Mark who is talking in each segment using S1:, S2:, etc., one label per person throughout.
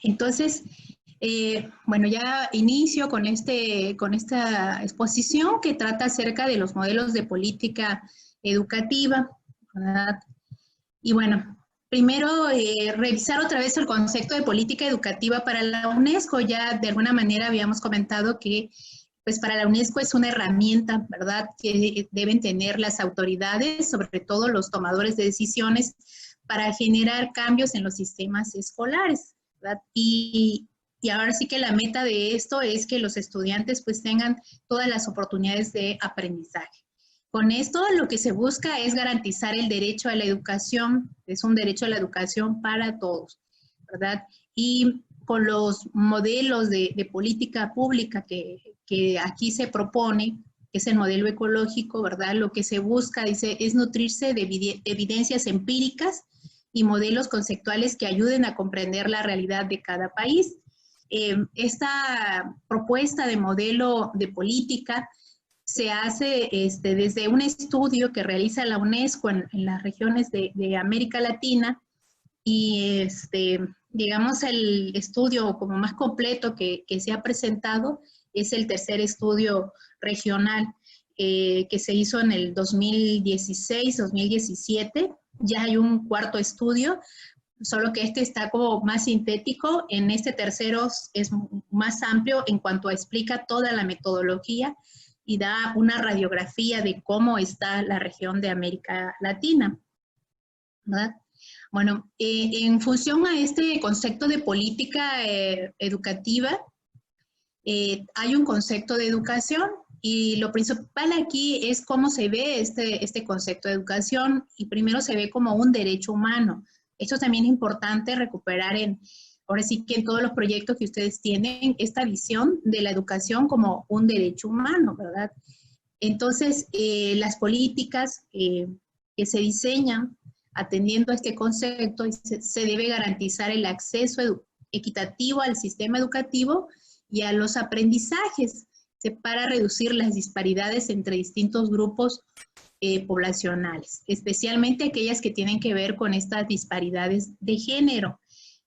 S1: Entonces, bueno, ya inicio con esta exposición que trata acerca de los modelos de política educativa, ¿verdad? Y bueno, primero revisar otra vez el concepto de política educativa para la UNESCO. Ya de alguna manera habíamos comentado que pues para la UNESCO es una herramienta, ¿verdad?, que deben tener las autoridades, sobre todo los tomadores de decisiones, para generar cambios en los sistemas escolares, ¿verdad? Y ahora sí que la meta de esto es que los estudiantes pues tengan todas las oportunidades de aprendizaje. Con esto lo que se busca es garantizar el derecho a la educación, es un derecho a la educación para todos, ¿verdad? Y con los modelos de política pública que aquí se propone, que es el modelo ecológico, ¿verdad? Lo que se busca, dice, es nutrirse de evidencias empíricas y modelos conceptuales que ayuden a comprender la realidad de cada país. Esta propuesta de modelo de política se hace desde un estudio que realiza la UNESCO en las regiones de América Latina y digamos el estudio como más completo que se ha presentado es el tercer estudio regional que se hizo en el 2016-2017. Ya hay un cuarto estudio, solo que este está como más sintético. En este tercero es más amplio en cuanto a explica toda la metodología y da una radiografía de cómo está la región de América Latina, ¿verdad? Bueno, en función a este concepto de política educativa, hay un concepto de educación y lo principal aquí es cómo se ve este concepto de educación, y primero se ve como un derecho humano. Esto también es importante recuperar ahora sí que en todos los proyectos que ustedes tienen, esta visión de la educación como un derecho humano, ¿verdad? Entonces, las políticas que se diseñan atendiendo a este concepto, se debe garantizar el acceso equitativo al sistema educativo y a los aprendizajes para reducir las disparidades entre distintos grupos poblacionales, especialmente aquellas que tienen que ver con estas disparidades de género.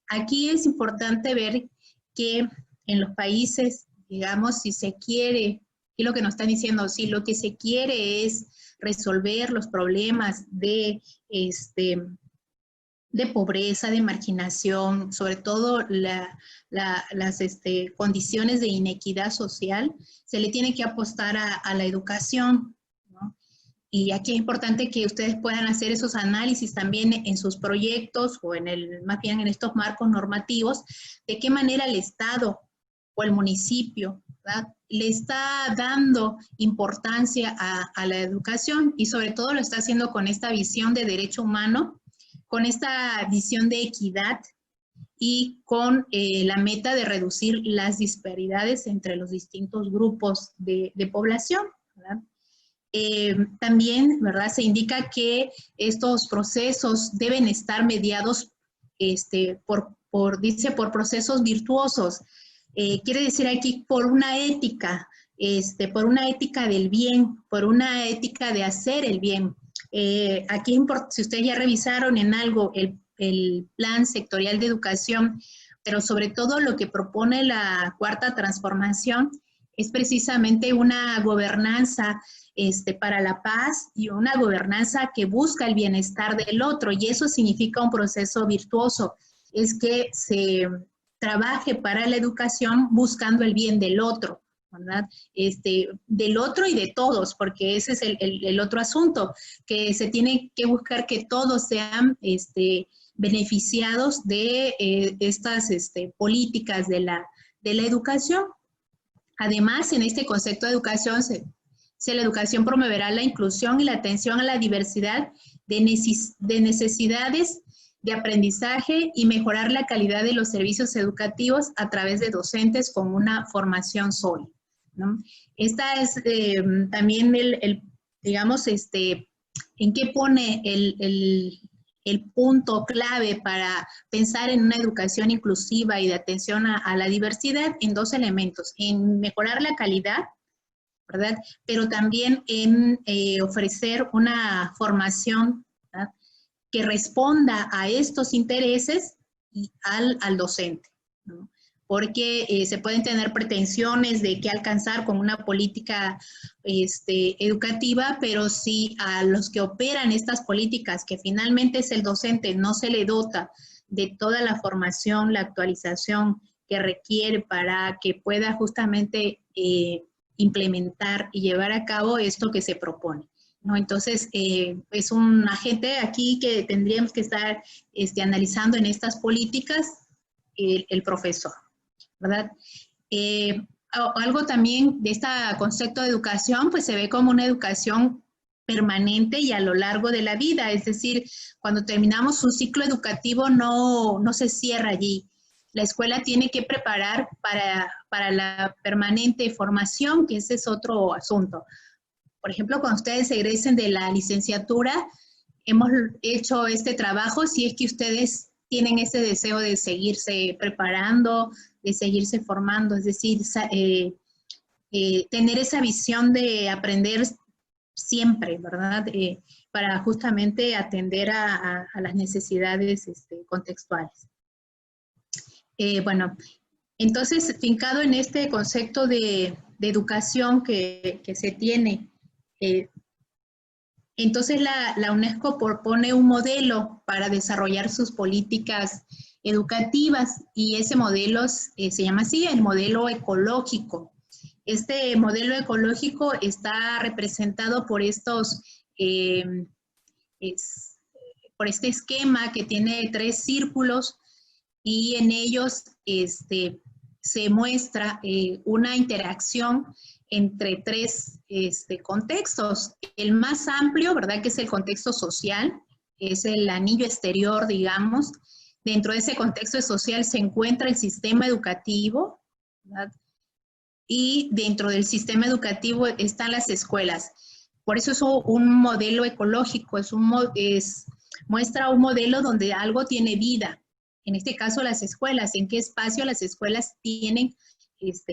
S1: Aquí es importante ver que en los países, digamos, si se quiere, y lo que nos están diciendo, si lo que se quiere es resolver los problemas de pobreza, de marginación, sobre todo las condiciones de inequidad social, se le tiene que apostar a la educación, ¿no? Y aquí es importante que ustedes puedan hacer esos análisis también en sus proyectos o más bien en estos marcos normativos, de qué manera el Estado o el municipio, ¿verdad?, le está dando importancia a la educación, y sobre todo lo está haciendo con esta visión de derecho humano, con esta visión de equidad y con la meta de reducir las disparidades entre los distintos grupos de población, ¿verdad? También, ¿verdad?, se indica que estos procesos deben estar mediados por procesos virtuosos. Quiere decir aquí por una ética del bien, por una ética de hacer el bien. Aquí, si ustedes ya revisaron en algo el plan sectorial de educación, pero sobre todo lo que propone la cuarta transformación es precisamente una gobernanza para la paz y una gobernanza que busca el bienestar del otro, y eso significa un proceso virtuoso, es que se trabaje para la educación buscando el bien del otro, ¿verdad? Del otro y de todos, porque ese es el otro asunto, que se tiene que buscar que todos sean beneficiados de estas políticas de la educación. Además, en este concepto de educación, la educación promoverá la inclusión y la atención a la diversidad de necesidades de aprendizaje y mejorar la calidad de los servicios educativos a través de docentes con una formación sólida, ¿no? Esta es también digamos, en qué pone el punto clave para pensar en una educación inclusiva y de atención a la diversidad, en dos elementos: en mejorar la calidad, ¿verdad?, pero también en ofrecer una formación, ¿verdad?, que responda a estos intereses y al docente, ¿no? Porque se pueden tener pretensiones de qué alcanzar con una política educativa, pero si a los que operan estas políticas, que finalmente es el docente, no se le dota de toda la formación, la actualización que requiere para que pueda justamente implementar y llevar a cabo esto que se propone, ¿no? Entonces, es un agente aquí que tendríamos que estar analizando en estas políticas, el profesor, ¿verdad? Algo también de este concepto de educación, pues se ve como una educación permanente y a lo largo de la vida, es decir, cuando terminamos un ciclo educativo no se cierra allí. La escuela tiene que preparar para la permanente formación, que ese es otro asunto. Por ejemplo, cuando ustedes egresen de la licenciatura, hemos hecho este trabajo, si es que ustedes tienen ese deseo de seguirse preparando, de seguirse formando, es decir, tener esa visión de aprender siempre, ¿verdad? Para justamente atender a las necesidades contextuales. Bueno, entonces, fincado en este concepto de educación que se tiene, entonces la UNESCO propone un modelo para desarrollar sus políticas educativas y ese modelo se llama así, el modelo ecológico. Este modelo ecológico está representado por por este esquema que tiene 3 círculos y en ellos se muestra una interacción entre 3 contextos. El más amplio, ¿verdad?, que es el contexto social, es el anillo exterior, digamos. Dentro de ese contexto social se encuentra el sistema educativo, ¿verdad? Y dentro del sistema educativo están las escuelas. Por eso es un modelo ecológico, muestra un modelo donde algo tiene vida. En este caso, las escuelas, en qué espacio las escuelas tienen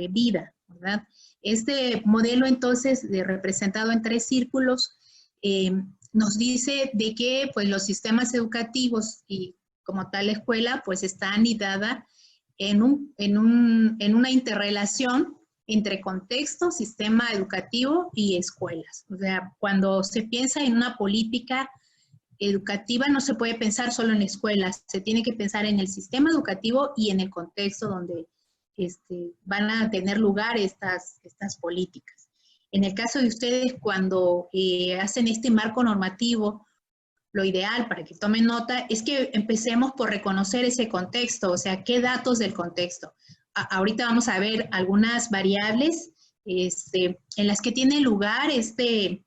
S1: vida, ¿verdad? Este modelo, entonces, representado en 3 círculos, nos dice de que pues, los sistemas educativos y como tal la escuela, pues está anidada en una interrelación entre contexto, sistema educativo y escuelas. O sea, cuando se piensa en una política educativa no se puede pensar solo en escuelas, se tiene que pensar en el sistema educativo y en el contexto donde van a tener lugar estas políticas. En el caso de ustedes, cuando hacen este marco normativo, lo ideal para que tomen nota es que empecemos por reconocer ese contexto, o sea, qué datos del contexto. Ahorita vamos a ver algunas variables en las que tiene lugar este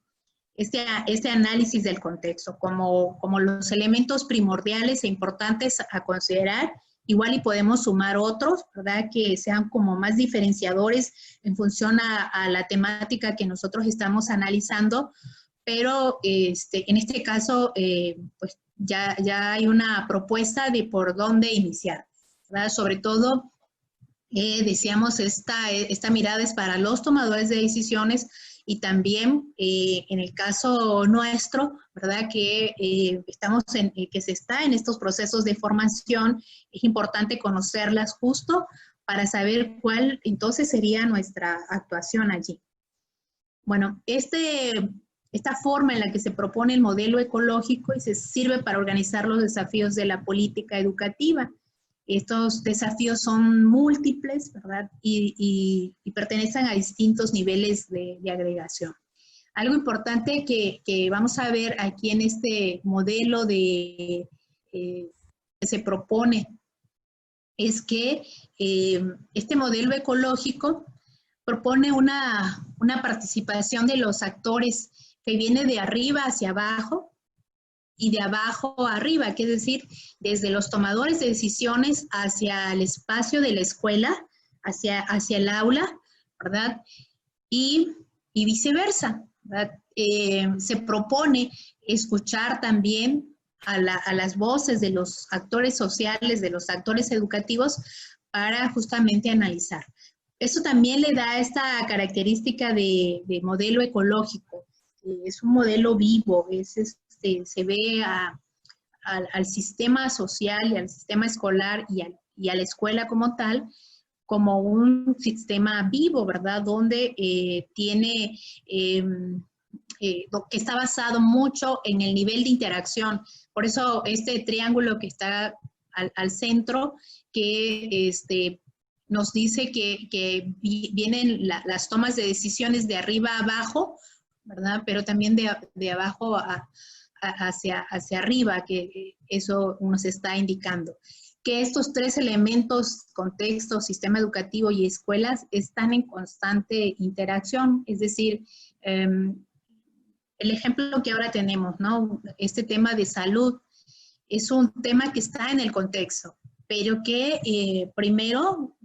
S1: análisis del contexto, como los elementos primordiales e importantes a considerar. Igual y podemos sumar otros, ¿verdad?, que sean como más diferenciadores en función a la temática que nosotros estamos analizando, pero en este caso, pues ya hay una propuesta de por dónde iniciar, ¿verdad? Sobre todo, decíamos, esta mirada es para los tomadores de decisiones y también en el caso nuestro, ¿verdad?, que que se está en estos procesos de formación, es importante conocerlas justo para saber cuál entonces sería nuestra actuación allí. Bueno, esta forma en la que se propone el modelo ecológico y se sirve para organizar los desafíos de la política educativa. Estos desafíos son múltiples, ¿verdad? Y pertenecen a distintos niveles de agregación. Algo importante que vamos a ver aquí en este modelo que se propone es que este modelo ecológico propone una participación de los actores que viene de arriba hacia abajo y de abajo a arriba, que es decir, desde los tomadores de decisiones hacia el espacio de la escuela, hacia el aula, ¿verdad? Y viceversa, ¿verdad? Se propone escuchar también a las voces de los actores sociales, de los actores educativos, para justamente analizar. Eso también le da esta característica de modelo ecológico. Es un modelo vivo, se ve al sistema social y al sistema escolar y a la escuela como tal, como un sistema vivo, ¿verdad? Donde tiene, que está basado mucho en el nivel de interacción. Por eso este triángulo que está al centro, que nos dice que vienen las tomas de decisiones de arriba a abajo, ¿verdad? Pero también de abajo hacia arriba, que eso nos está indicando. Que estos tres elementos, contexto, sistema educativo y escuelas, están en constante interacción. Es decir, el ejemplo que ahora tenemos, ¿no? Este tema de salud es un tema que está en el contexto, pero que primero,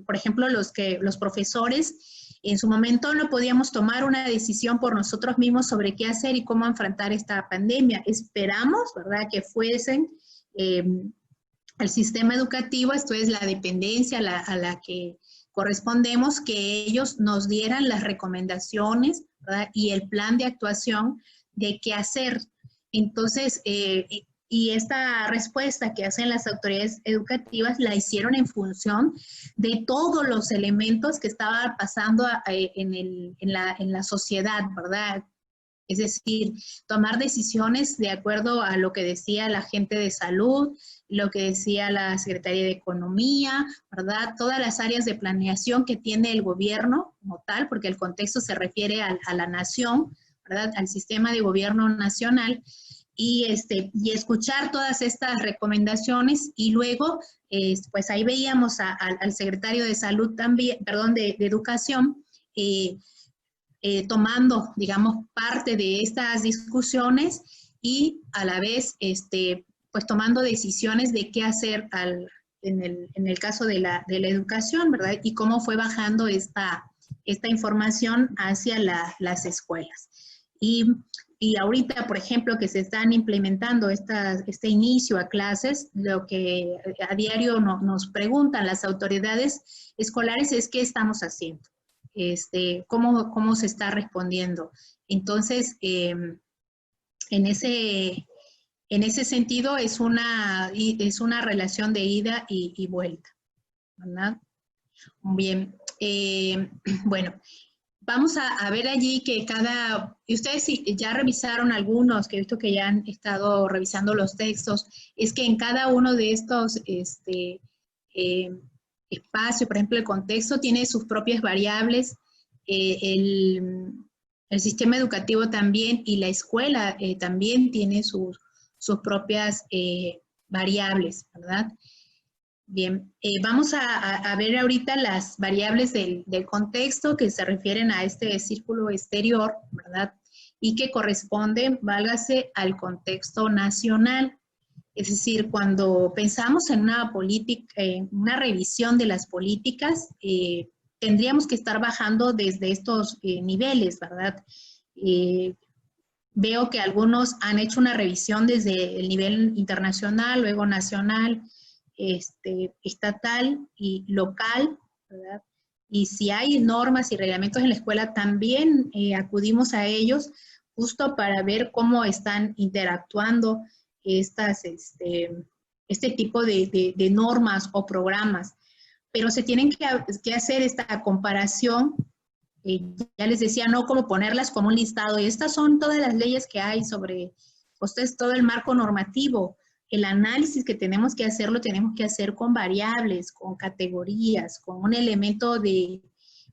S1: por ejemplo, los profesores, en su momento no podíamos tomar una decisión por nosotros mismos sobre qué hacer y cómo enfrentar esta pandemia. Esperamos, ¿verdad?, que fuesen al sistema educativo, esto es la dependencia a la que correspondemos, que ellos nos dieran las recomendaciones, ¿verdad?, y el plan de actuación de qué hacer. Entonces, y esta respuesta que hacen las autoridades educativas la hicieron en función de todos los elementos que estaban pasando en la sociedad, ¿verdad? Es decir, tomar decisiones de acuerdo a lo que decía la gente de salud, lo que decía la Secretaría de Economía, ¿verdad? Todas las áreas de planeación que tiene el gobierno como tal, porque el contexto se refiere a la nación, ¿verdad? Al sistema de gobierno nacional, y escuchar todas estas recomendaciones, y luego, pues ahí veíamos al secretario de Salud también, perdón, de Educación, tomando, digamos, parte de estas discusiones y a la vez, pues tomando decisiones de qué hacer en el caso de la educación, ¿verdad? Y cómo fue bajando esta información hacia las escuelas. Y ahorita, por ejemplo, que se están implementando este inicio a clases, lo que a diario nos preguntan las autoridades escolares es qué estamos haciendo. Cómo se está respondiendo. Entonces, en ese sentido es una relación de ida y vuelta, ¿verdad? Bien, bueno, vamos a ver allí que y ustedes ya revisaron algunos, que he visto que ya han estado revisando los textos, es que en cada uno de estos espacio, por ejemplo, el contexto tiene sus propias variables, el sistema educativo también, y la escuela también tiene sus propias variables, ¿verdad? Bien, vamos a ver ahorita las variables del contexto que se refieren a este círculo exterior, ¿verdad? Y que corresponden, válgase, al contexto nacional. Es decir, cuando pensamos en una política, una revisión de las políticas, tendríamos que estar bajando desde estos niveles, ¿verdad? Veo que algunos han hecho una revisión desde el nivel internacional, luego nacional, estatal y local, ¿verdad? Y si hay normas y reglamentos en la escuela, también acudimos a ellos justo para ver cómo están interactuando este tipo de normas o programas. Pero se tienen que hacer esta comparación. Ya les decía, no como ponerlas como un listado. Y estas son todas las leyes que hay sobre, pues, todo el marco normativo. El análisis que tenemos que hacer, lo tenemos que hacer con variables, con categorías, con un elemento de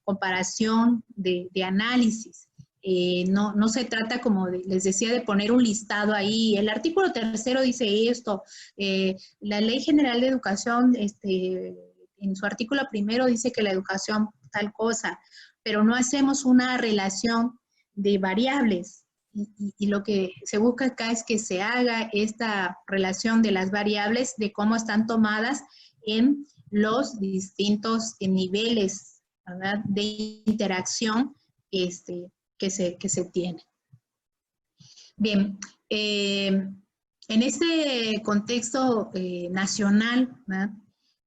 S1: comparación, de análisis. No se trata, como les decía, de poner un listado ahí. El artículo 3 dice esto. La Ley General de Educación, en su artículo 1 dice que la educación tal cosa, pero no hacemos una relación de variables. Y lo que se busca acá es que se haga esta relación de las variables, de cómo están tomadas en los distintos niveles, ¿verdad?, de interacción que se tiene. Bien, en este contexto nacional, ¿verdad?,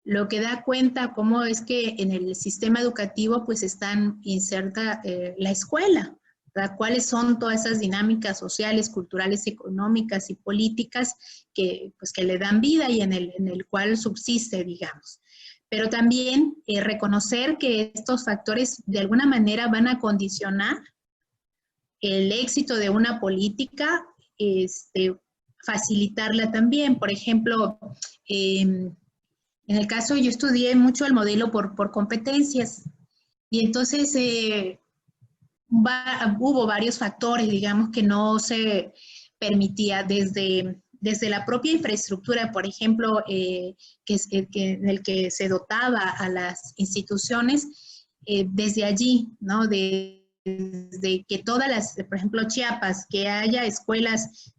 S1: lo que da cuenta cómo es que en el sistema educativo pues están inserta la escuela, ¿verdad? ¿Cuáles son todas esas dinámicas sociales, culturales, económicas y políticas que, pues, que le dan vida y en el cual subsiste, digamos? Pero también reconocer que estos factores de alguna manera van a condicionar el éxito de una política, facilitarla también. Por ejemplo, en el caso, yo estudié mucho el modelo por competencias y entonces hubo varios factores, digamos, que no se permitía desde la propia infraestructura, por ejemplo, en el que se dotaba a las instituciones, desde allí, ¿no? Desde que todas las, por ejemplo, Chiapas, que haya escuelas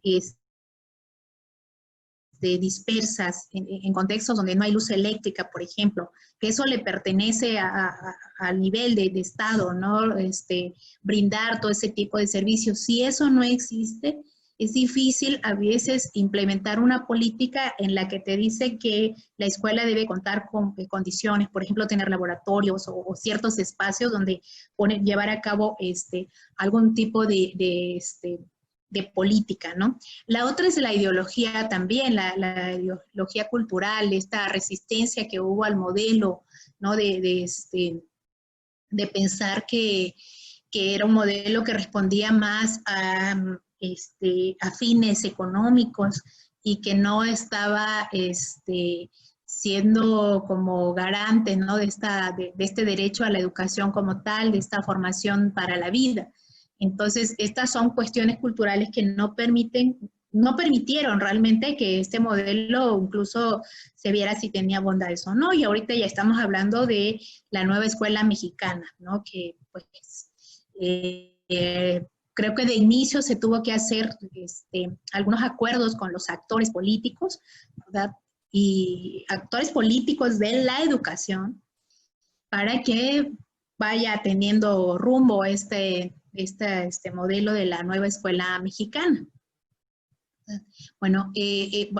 S1: dispersas en contextos donde no hay luz eléctrica, por ejemplo, que eso le pertenece al nivel de Estado, ¿no? Brindar todo ese tipo de servicios. Si eso no existe, es difícil a veces implementar una política en la que te dice que la escuela debe contar con condiciones, por ejemplo, tener laboratorios o ciertos espacios donde llevar a cabo algún tipo de política, ¿no? La otra es la ideología también, la ideología cultural, esta resistencia que hubo al modelo, ¿no? De pensar que era un modelo que respondía más a fines económicos y que no estaba siendo como garante, ¿no? de este derecho a la educación como tal, de esta formación para la vida. Entonces, estas son cuestiones culturales que no permitieron realmente que este modelo incluso se viera si tenía bondades o no, y ahorita ya estamos hablando de la nueva escuela mexicana, ¿no? Que pues creo que de inicio se tuvo que hacer algunos acuerdos con los actores políticos, ¿verdad? Y actores políticos de la educación para que vaya teniendo rumbo este modelo de la nueva escuela mexicana. Bueno,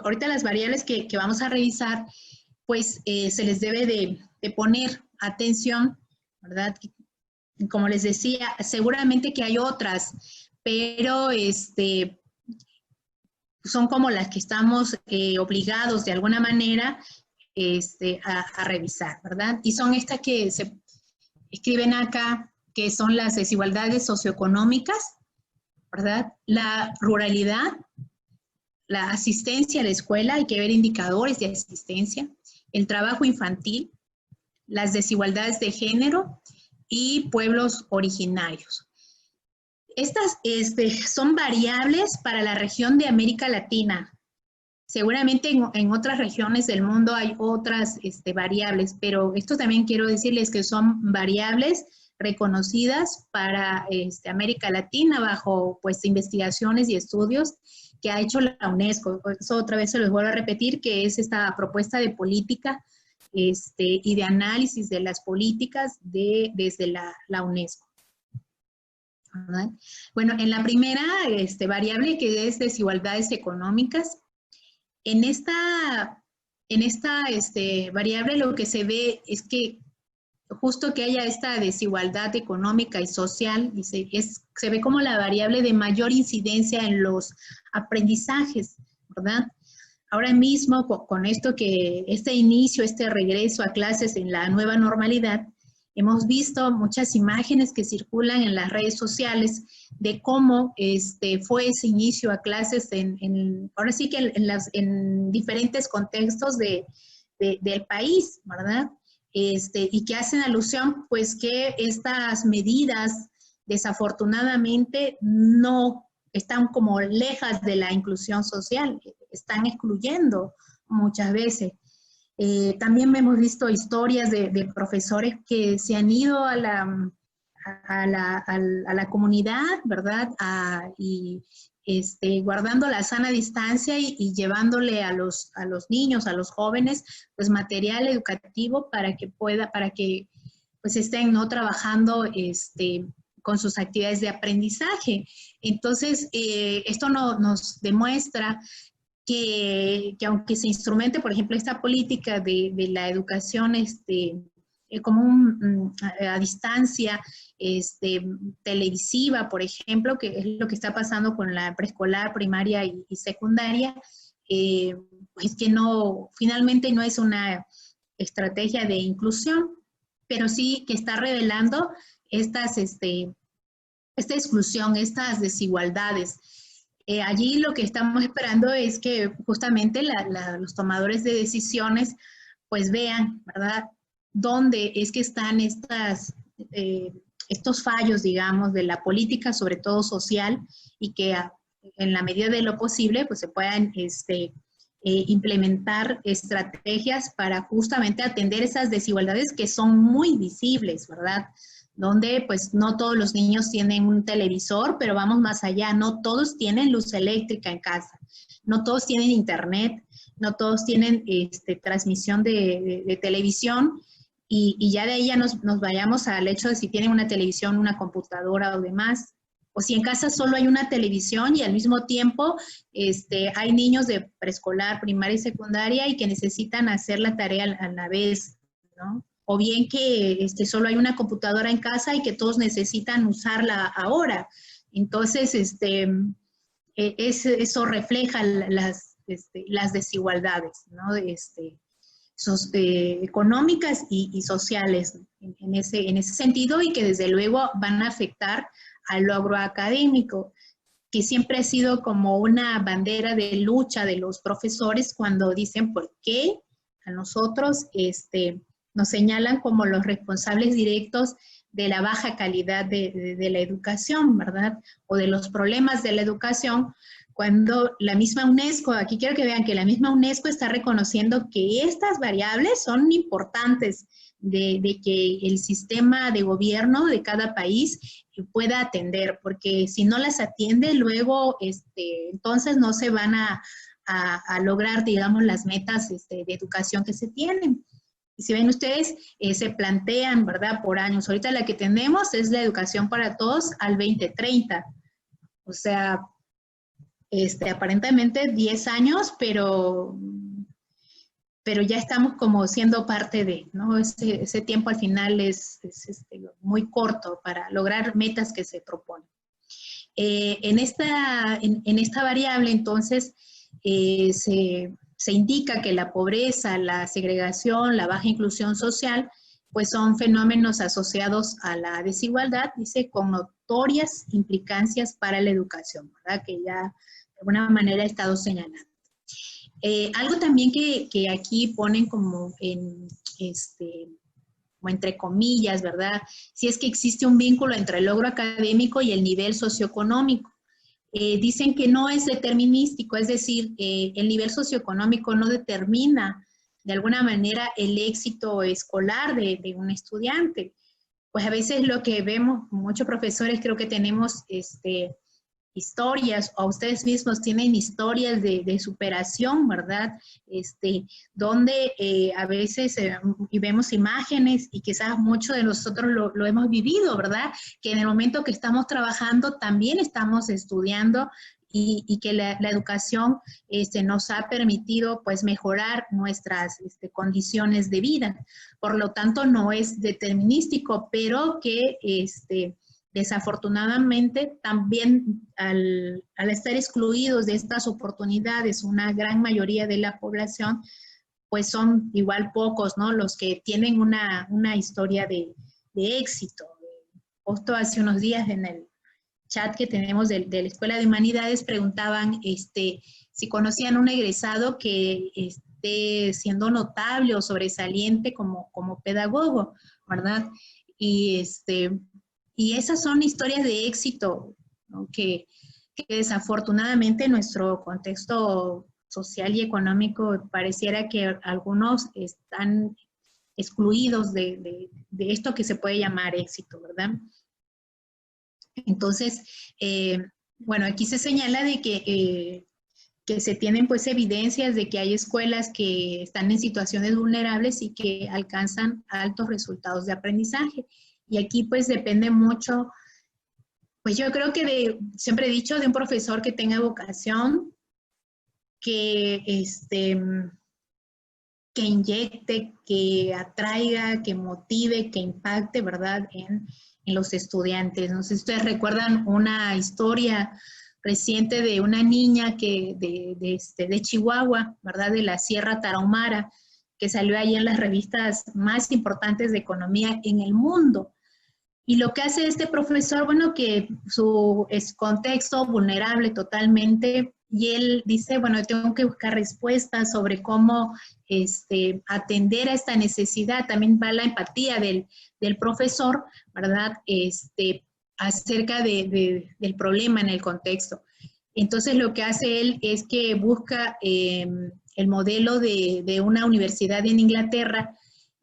S1: ahorita las variables que vamos a revisar, pues se les debe de poner atención, ¿verdad? Como les decía, seguramente que hay otras, pero son como las que estamos obligados de alguna manera a revisar, ¿verdad? Y son estas que se escriben acá, que son las desigualdades socioeconómicas, ¿verdad? La ruralidad, la asistencia a la escuela, hay que ver indicadores de asistencia, el trabajo infantil, las desigualdades de género y pueblos originarios. Estas son variables para la región de América Latina. Seguramente en otras regiones del mundo hay otras variables, pero esto también quiero decirles que son variables reconocidas para América Latina bajo pues investigaciones y estudios que ha hecho la UNESCO. Eso otra vez se los vuelvo a repetir, que es esta propuesta de política y de análisis de las políticas desde la UNESCO. ¿Verdad? Bueno, en la primera variable, que es desigualdades económicas, en esta variable lo que se ve es que justo que haya esta desigualdad económica y social, y se ve como la variable de mayor incidencia en los aprendizajes, ¿verdad? Ahora mismo, con esto que este inicio, este regreso a clases en la nueva normalidad, hemos visto muchas imágenes que circulan en las redes sociales de cómo fue ese inicio a clases ahora sí que en diferentes contextos del país, ¿verdad? Y que hacen alusión, pues, que estas medidas, desafortunadamente, no están como lejas de la inclusión social, están excluyendo muchas veces. También hemos visto historias de profesores que se han ido a la comunidad, ¿verdad? Y guardando la sana distancia y llevándole a los niños, a los jóvenes, pues material educativo para que pues estén no trabajando con sus actividades de aprendizaje. Entonces, esto nos demuestra que aunque se instrumente, por ejemplo, esta política de la educación a distancia, televisiva, por ejemplo, que es lo que está pasando con la preescolar, primaria y secundaria, pues que no, finalmente no es una estrategia de inclusión, pero sí que está revelando esta exclusión, estas desigualdades. Allí lo que estamos esperando es que justamente los tomadores de decisiones pues vean, ¿verdad?, dónde es que están estos fallos, digamos, de la política, sobre todo social, y que en la medida de lo posible pues se puedan implementar estrategias para justamente atender esas desigualdades que son muy visibles, ¿verdad?, donde pues no todos los niños tienen un televisor, pero vamos más allá, no todos tienen luz eléctrica en casa, no todos tienen internet, no todos tienen transmisión de televisión, y ya de ahí ya nos vayamos al hecho de si tienen una televisión, una computadora o demás, o si en casa solo hay una televisión y al mismo tiempo hay niños de preescolar, primaria y secundaria y que necesitan hacer la tarea a la vez, ¿no? O bien que solo hay una computadora en casa y que todos necesitan usarla ahora. Entonces, eso refleja las desigualdades, ¿no?, económicas y sociales en ese sentido, y que desde luego van a afectar al logro académico, que siempre ha sido como una bandera de lucha de los profesores cuando dicen por qué a nosotros nos señalan como los responsables directos de la baja calidad de la educación, ¿verdad? O de los problemas de la educación, cuando la misma UNESCO, aquí quiero que vean que la misma UNESCO está reconociendo que estas variables son importantes de que el sistema de gobierno de cada país pueda atender, porque si no las atiende, luego entonces no se van a lograr, digamos, las metas de educación que se tienen. Y si ven ustedes, se plantean, ¿verdad?, por años. Ahorita la que tenemos es la educación para todos al 2030. O sea, aparentemente 10 años, pero ya estamos como siendo parte de, ¿no? Ese tiempo al final es muy corto para lograr metas que se proponen. En esta variable, entonces, se indica que la pobreza, la segregación, la baja inclusión social, pues son fenómenos asociados a la desigualdad, dice, con notorias implicancias para la educación, ¿verdad?, que ya de alguna manera he estado señalando. Algo también que aquí ponen como como entre comillas, ¿verdad?, si es que existe un vínculo entre el logro académico y el nivel socioeconómico. Dicen que no es determinístico, es decir, el nivel socioeconómico no determina de alguna manera el éxito escolar de un estudiante. Pues a veces lo que vemos, muchos profesores creo que tenemos historias, o ustedes mismos tienen historias de superación, ¿verdad? Donde a veces y vemos imágenes, y quizás muchos de nosotros lo hemos vivido, ¿verdad? Que en el momento que estamos trabajando también estamos estudiando, y que la educación nos ha permitido pues mejorar nuestras condiciones de vida. Por lo tanto, no es determinístico, pero que desafortunadamente también al estar excluidos de estas oportunidades, una gran mayoría de la población, pues son igual pocos, ¿no?, los que tienen una historia de éxito. Justo hace unos días en el chat que tenemos de la Escuela de Humanidades preguntaban si conocían un egresado que esté siendo notable o sobresaliente como pedagogo, ¿verdad? Y esas son historias de éxito, ¿no?, que desafortunadamente en nuestro contexto social y económico pareciera que algunos están excluidos de esto que se puede llamar éxito, ¿verdad? Entonces, bueno, aquí se señala de que se tienen pues evidencias de que hay escuelas que están en situaciones vulnerables y que alcanzan altos resultados de aprendizaje. Y aquí pues depende mucho, pues yo creo que siempre he dicho, de un profesor que tenga vocación, que que inyecte, que atraiga, que motive, que impacte, ¿verdad?, en los estudiantes. No sé si ustedes recuerdan una historia reciente de una niña que de Chihuahua, ¿verdad?, de la Sierra Tarahumara, que salió ahí en las revistas más importantes de economía en el mundo. Y lo que hace este profesor, bueno, que su contexto vulnerable totalmente, y él dice, bueno, tengo que buscar respuestas sobre cómo atender a esta necesidad. También va la empatía del profesor, ¿verdad?, acerca del problema en el contexto. Entonces, lo que hace él es que busca el modelo de una universidad en Inglaterra,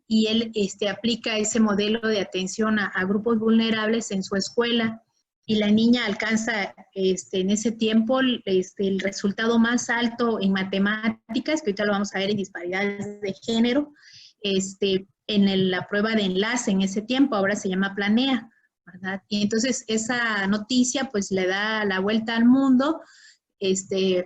S1: y él aplica ese modelo de atención a grupos vulnerables en su escuela, y la niña alcanza en ese tiempo el resultado más alto en matemáticas, que ahorita lo vamos a ver en disparidades de género, en la prueba de enlace en ese tiempo, ahora se llama Planea, ¿verdad? Y entonces esa noticia pues le da la vuelta al mundo,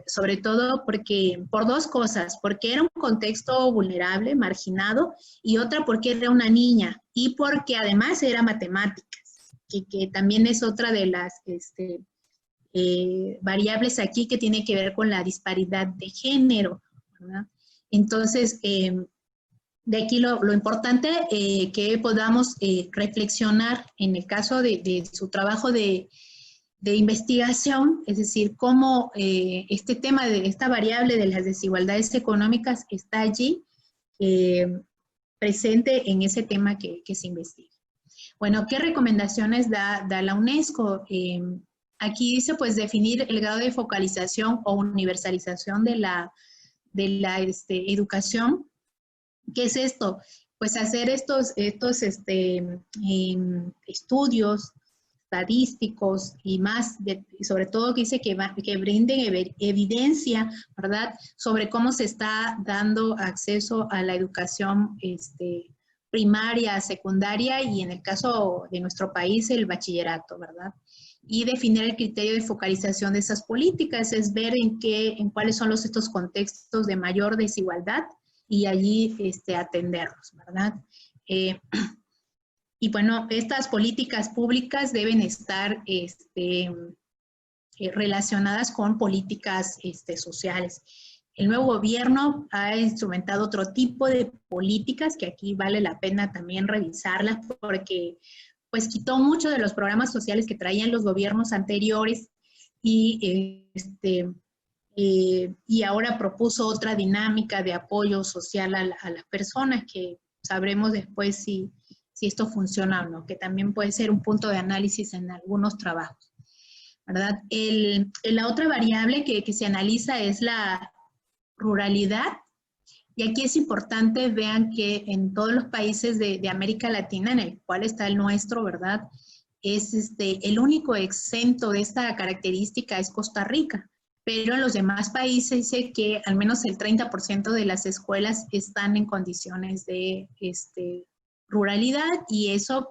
S1: sobre todo por dos cosas, porque era un contexto vulnerable, marginado, y otra porque era una niña, y porque además era matemáticas, que también es otra de las variables aquí que tiene que ver con la disparidad de género, ¿verdad? Entonces, de aquí lo importante que podamos reflexionar en el caso de su trabajo de investigación, es decir, cómo este tema de esta variable de las desigualdades económicas está allí presente en ese tema que se investiga. Bueno, ¿qué recomendaciones da la UNESCO? Aquí dice, pues, definir el grado de focalización o universalización de la educación. ¿Qué es esto? Pues hacer estos estudios estadísticos y más, y sobre todo que dice que brinden evidencia, ¿verdad?, sobre cómo se está dando acceso a la educación primaria, secundaria y en el caso de nuestro país el bachillerato, ¿verdad? Y definir el criterio de focalización de esas políticas, es ver en cuáles son estos contextos de mayor desigualdad y allí atenderlos, ¿verdad? Y bueno, estas políticas públicas deben estar relacionadas con políticas sociales. El nuevo gobierno ha instrumentado otro tipo de políticas que aquí vale la pena también revisarlas porque pues quitó mucho de los programas sociales que traían los gobiernos anteriores y ahora propuso otra dinámica de apoyo social a las personas que sabremos después si esto funciona o no, que también puede ser un punto de análisis en algunos trabajos, ¿verdad? La otra variable que se analiza es la ruralidad, y aquí es importante, vean que en todos los países de América Latina, en el cual está el nuestro, ¿verdad?, es el único exento de esta característica es Costa Rica, pero en los demás países dice que al menos el 30% de las escuelas están en condiciones de ruralidad, y eso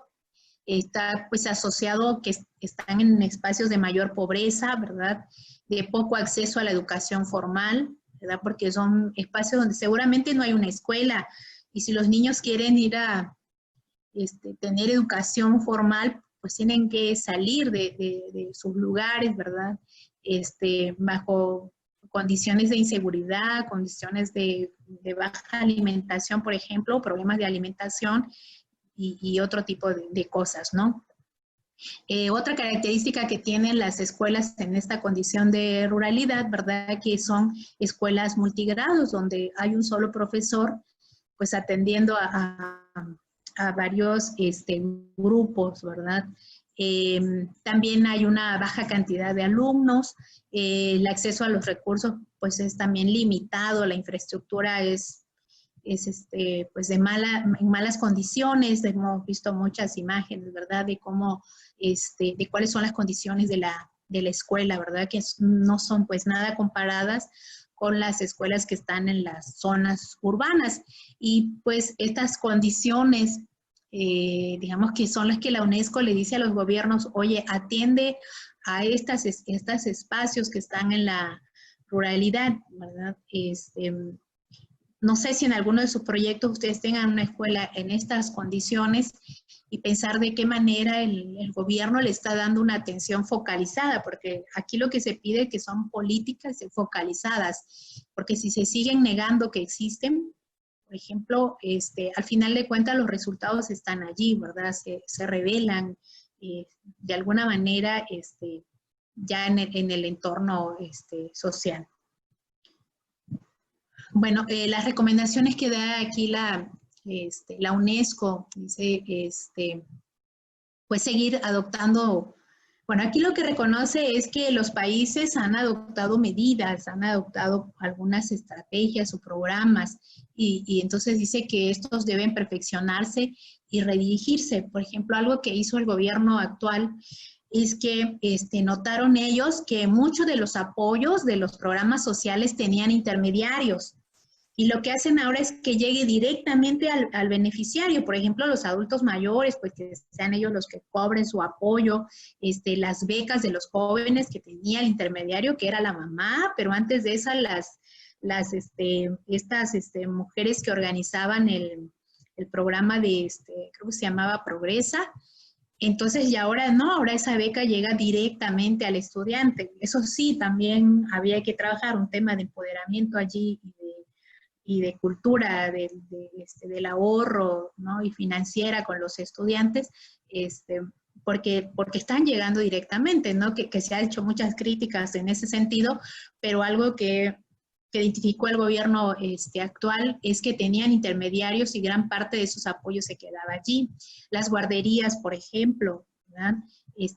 S1: está pues asociado que están en espacios de mayor pobreza, ¿verdad?, de poco acceso a la educación formal, ¿verdad?, porque son espacios donde seguramente no hay una escuela, y si los niños quieren ir a tener educación formal, pues tienen que salir de sus lugares, ¿verdad?, bajo condiciones de inseguridad, condiciones de baja alimentación, por ejemplo, problemas de alimentación y otro tipo de cosas, ¿no? Otra característica que tienen las escuelas en esta condición de ruralidad, ¿verdad?, que son escuelas multigrados, donde hay un solo profesor, pues atendiendo a varios grupos, ¿verdad? También hay una baja cantidad de alumnos, el acceso a los recursos pues es también limitado, la infraestructura es pues en malas condiciones, hemos visto muchas imágenes, ¿verdad?, de cómo, de cuáles son las condiciones de la escuela, ¿verdad?, que no son pues nada comparadas con las escuelas que están en las zonas urbanas. Y pues estas condiciones, digamos que son las que la UNESCO le dice a los gobiernos, oye, atiende a estos espacios que están en la ruralidad, ¿verdad? no sé si en alguno de sus proyectos ustedes tengan una escuela en estas condiciones y pensar de qué manera el gobierno le está dando una atención focalizada, porque aquí lo que se pide es que son políticas focalizadas, porque si se siguen negando que existen, por ejemplo, al final de cuentas los resultados están allí, ¿verdad? Se revelan de alguna manera ya en el entorno social. Bueno, las recomendaciones que da aquí la UNESCO, dice, pues seguir adoptando, bueno, aquí lo que reconoce es que los países han adoptado medidas, han adoptado algunas estrategias o programas, y entonces dice que estos deben perfeccionarse y redirigirse. Por ejemplo, algo que hizo el gobierno actual es que notaron ellos que muchos de los apoyos de los programas sociales tenían intermediarios. Y lo que hacen ahora es que llegue directamente al beneficiario. Por ejemplo, los adultos mayores, pues que sean ellos los que cobren su apoyo, las becas de los jóvenes que tenía el intermediario, que era la mamá, pero antes de esas estas mujeres que organizaban el programa de, creo que se llamaba Progresa. Entonces, y ahora no, ahora esa beca llega directamente al estudiante. Eso sí, también había que trabajar un tema de empoderamiento allí y de cultura del ahorro, ¿no? Y financiera con los estudiantes, porque están llegando directamente, ¿no? Que se ha hecho muchas críticas en ese sentido, pero algo que identificó el gobierno actual es que tenían intermediarios y gran parte de sus apoyos se quedaba allí. Las guarderías, por ejemplo, ¿verdad?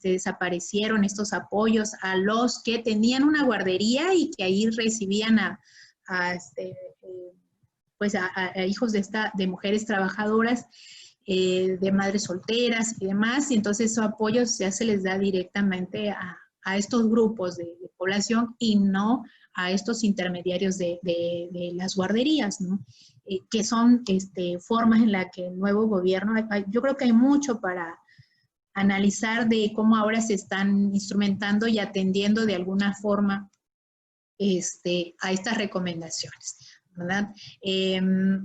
S1: Desaparecieron estos apoyos a los que tenían una guardería y que ahí recibían a hijos de mujeres trabajadoras, de madres solteras y demás, y entonces esos apoyos ya se les da directamente a estos grupos de población y no a estos intermediarios de las guarderías, ¿no? Que son formas en las que el nuevo gobierno, yo creo que hay mucho para analizar de cómo ahora se están instrumentando y atendiendo de alguna forma a estas recomendaciones, ¿verdad?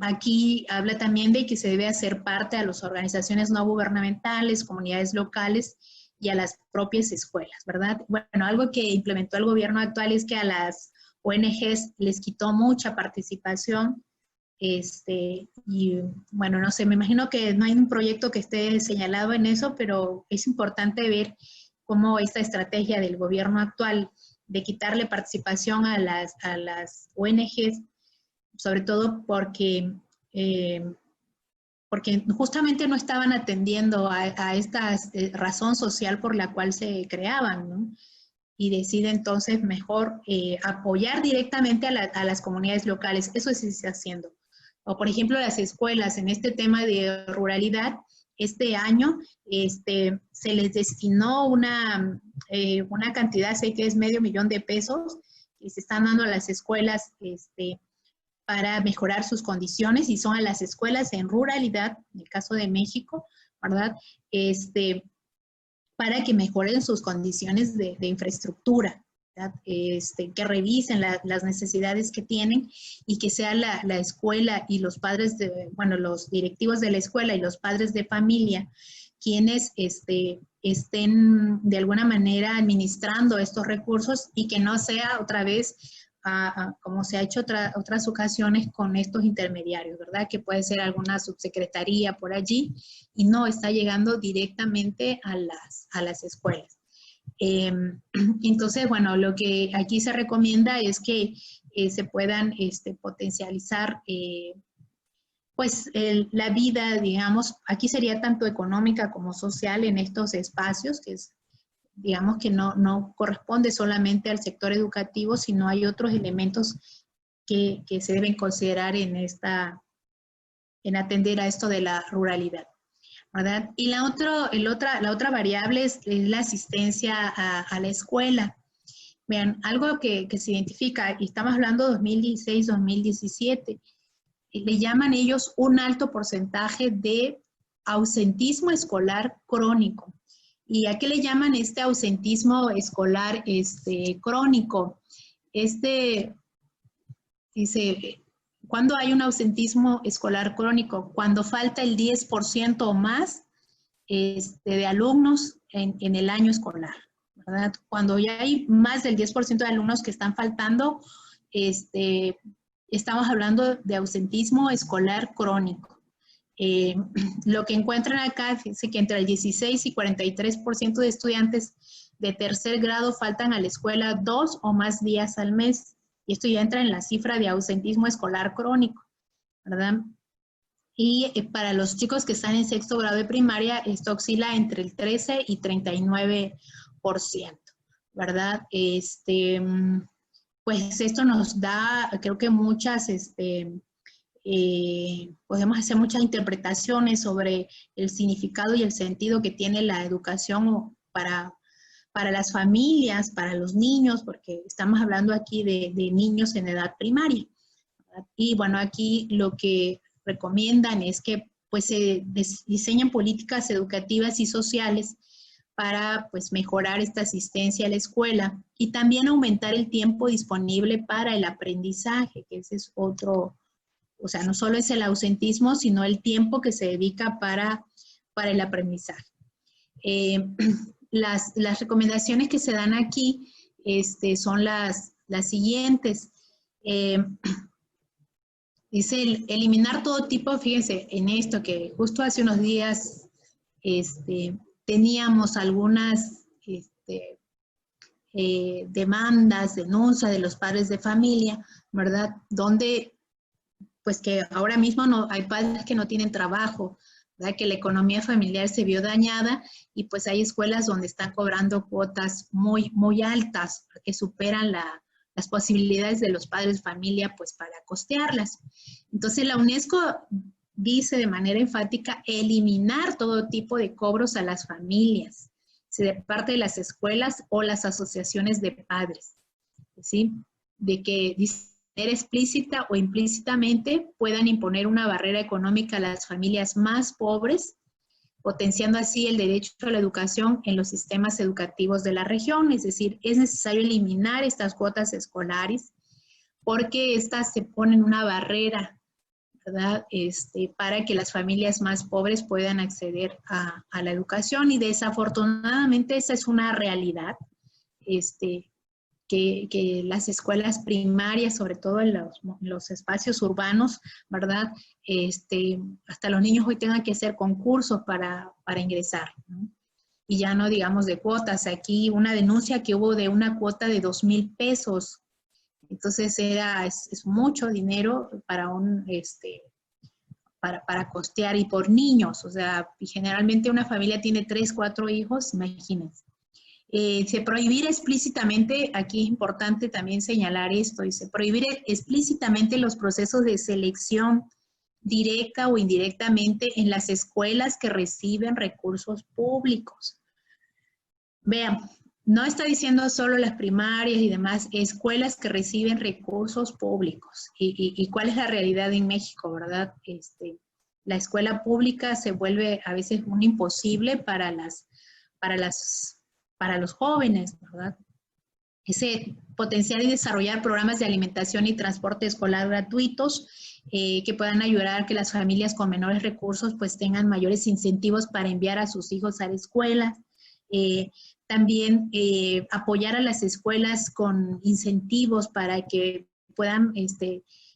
S1: Aquí habla también de que se debe hacer parte a las organizaciones no gubernamentales, comunidades locales y a las propias escuelas, ¿verdad? Bueno, algo que implementó el gobierno actual es que a las ONGs les quitó mucha participación, y bueno, no sé, me imagino que no hay un proyecto que esté señalado en eso, pero es importante ver cómo esta estrategia del gobierno actual de quitarle participación a las ONGs, sobre todo porque justamente no estaban atendiendo a esta razón social por la cual se creaban, ¿no? Y decide entonces mejor apoyar directamente a las comunidades locales. Eso sí se está haciendo. O por ejemplo las escuelas, en este tema de ruralidad, este año se les destinó una cantidad, sé que es $500,000 que se están dando a las escuelas para mejorar sus condiciones, y son a las escuelas en ruralidad, en el caso de México, ¿verdad? Para que mejoren sus condiciones de infraestructura, que revisen las necesidades que tienen, y que sea la escuela y los padres, los directivos de la escuela y los padres de familia quienes estén de alguna manera administrando estos recursos, y que no sea otra vez como se ha hecho otras ocasiones con estos intermediarios, ¿verdad? Que puede ser alguna subsecretaría por allí y no está llegando directamente a las escuelas. Entonces, bueno, lo que aquí se recomienda es que se puedan potencializar pues la vida, digamos, aquí sería tanto económica como social en estos espacios, que es, digamos, que no corresponde solamente al sector educativo, sino hay otros elementos que se deben considerar en atender a esto de la ruralidad, ¿verdad? Y la otra variable es la asistencia a la escuela. Vean, algo que se identifica, y estamos hablando de 2016-2017, le llaman ellos un alto porcentaje de ausentismo escolar crónico. ¿Y a qué le llaman este ausentismo escolar crónico? Dice, ¿Cuándo hay un ausentismo escolar crónico? Cuando falta el 10% o más de alumnos en el año escolar, ¿verdad? Cuando ya hay más del 10% de alumnos que están faltando, estamos hablando de ausentismo escolar crónico. Lo que encuentran acá, fíjense que entre el 16 y 43% de estudiantes de tercer grado faltan a la escuela 2 o más días al mes. Y esto ya entra en la cifra de ausentismo escolar crónico, ¿verdad? Y para los chicos que están en sexto grado de primaria, esto oscila entre el 13 y 39%, ¿verdad? Pues esto nos da, creo que muchas, podemos hacer muchas interpretaciones sobre el significado y el sentido que tiene la educación para las familias, para los niños, porque estamos hablando aquí de niños en edad primaria, ¿verdad? Y bueno, aquí lo que recomiendan es que pues se diseñen políticas educativas y sociales para pues mejorar esta asistencia a la escuela y también aumentar el tiempo disponible para el aprendizaje, que ese es otro, o sea, no solo es el ausentismo, sino el tiempo que se dedica para el aprendizaje. Las recomendaciones que se dan aquí son las siguientes. Dice eliminar todo tipo, fíjense en esto que justo hace unos días teníamos algunas demandas, denuncias de los padres de familia, ¿verdad? Donde pues que ahora mismo no, hay padres que no tienen trabajo, ¿verdad? Que la economía familiar se vio dañada y pues hay escuelas donde están cobrando cuotas muy, muy altas que superan las posibilidades de los padres de familia pues para costearlas. Entonces la UNESCO dice de manera enfática eliminar todo tipo de cobros a las familias, de parte de las escuelas o las asociaciones de padres, ¿sí? De que dice explícita o implícitamente puedan imponer una barrera económica a las familias más pobres, potenciando así el derecho a la educación en los sistemas educativos de la región. Es decir, es necesario eliminar estas cuotas escolares porque estas se ponen una barrera, ¿verdad? Para que las familias más pobres puedan acceder a la educación y desafortunadamente esa es una realidad, que las escuelas primarias, sobre todo en los espacios urbanos, ¿verdad? Hasta los niños hoy tengan que hacer concursos para ingresar, ¿no? Y ya no digamos de cuotas. Aquí una denuncia que hubo de una cuota de 2,000 pesos. Entonces es mucho dinero para para costear y por niños. O sea, y generalmente una familia tiene 3, 4 hijos, imagínense. Se prohibir explícitamente, aquí es importante también señalar esto, dice, prohibir explícitamente los procesos de selección directa o indirectamente en las escuelas que reciben recursos públicos. Vean, no está diciendo solo las primarias y demás, escuelas que reciben recursos públicos. ¿Y cuál es la realidad en México, verdad? La escuela pública se vuelve a veces un imposible para los jóvenes, ¿verdad? Ese potenciar y desarrollar programas de alimentación y transporte escolar gratuitos que puedan ayudar a que las familias con menores recursos pues tengan mayores incentivos para enviar a sus hijos a la escuela. También apoyar a las escuelas con incentivos para que puedan,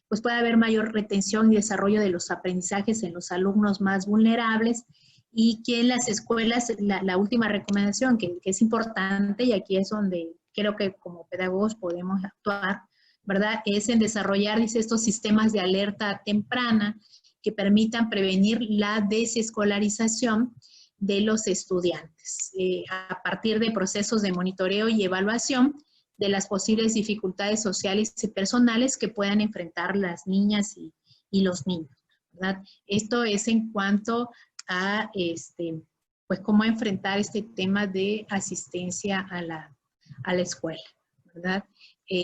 S1: pues pueda haber mayor retención y desarrollo de los aprendizajes en los alumnos más vulnerables. Y que en las escuelas, la última recomendación que es importante, y aquí es donde creo que como pedagogos podemos actuar, ¿verdad? Es en desarrollar, dice, estos sistemas de alerta temprana que permitan prevenir la desescolarización de los estudiantes, a partir de procesos de monitoreo y evaluación de las posibles dificultades sociales y personales que puedan enfrentar las niñas y los niños, ¿verdad? Esto es en cuanto a pues cómo enfrentar este tema de asistencia a la escuela, ¿verdad?